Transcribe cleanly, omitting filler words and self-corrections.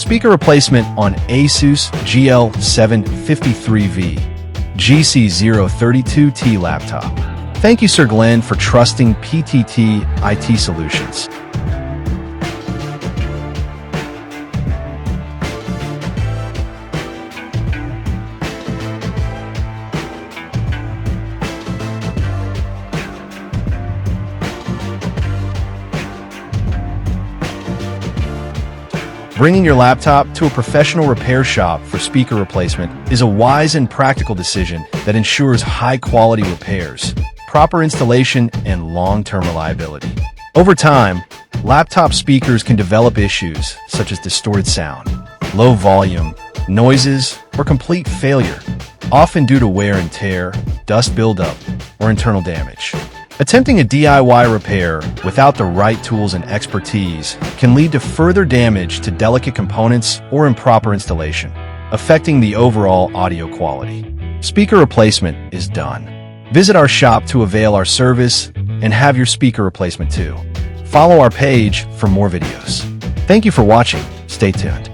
Speaker replacement on Asus GL753VE-GC032T laptop. Thank you, Sir Glenn, for trusting PTT IT Solutions. Bringing your laptop to a professional repair shop for speaker replacement is a wise and practical decision that ensures high-quality repairs, proper installation, and long-term reliability. Over time, laptop speakers can develop issues such as distorted sound, low volume, noises, or complete failure, often due to wear and tear, dust buildup, or internal damage. Attempting a DIY repair without the right tools and expertise can lead to further damage to delicate components or improper installation, affecting the overall audio quality. Speaker replacement is done. Visit our shop to avail our service and have your speaker replacement too. Follow our page for more videos. Thank you for watching. Stay tuned.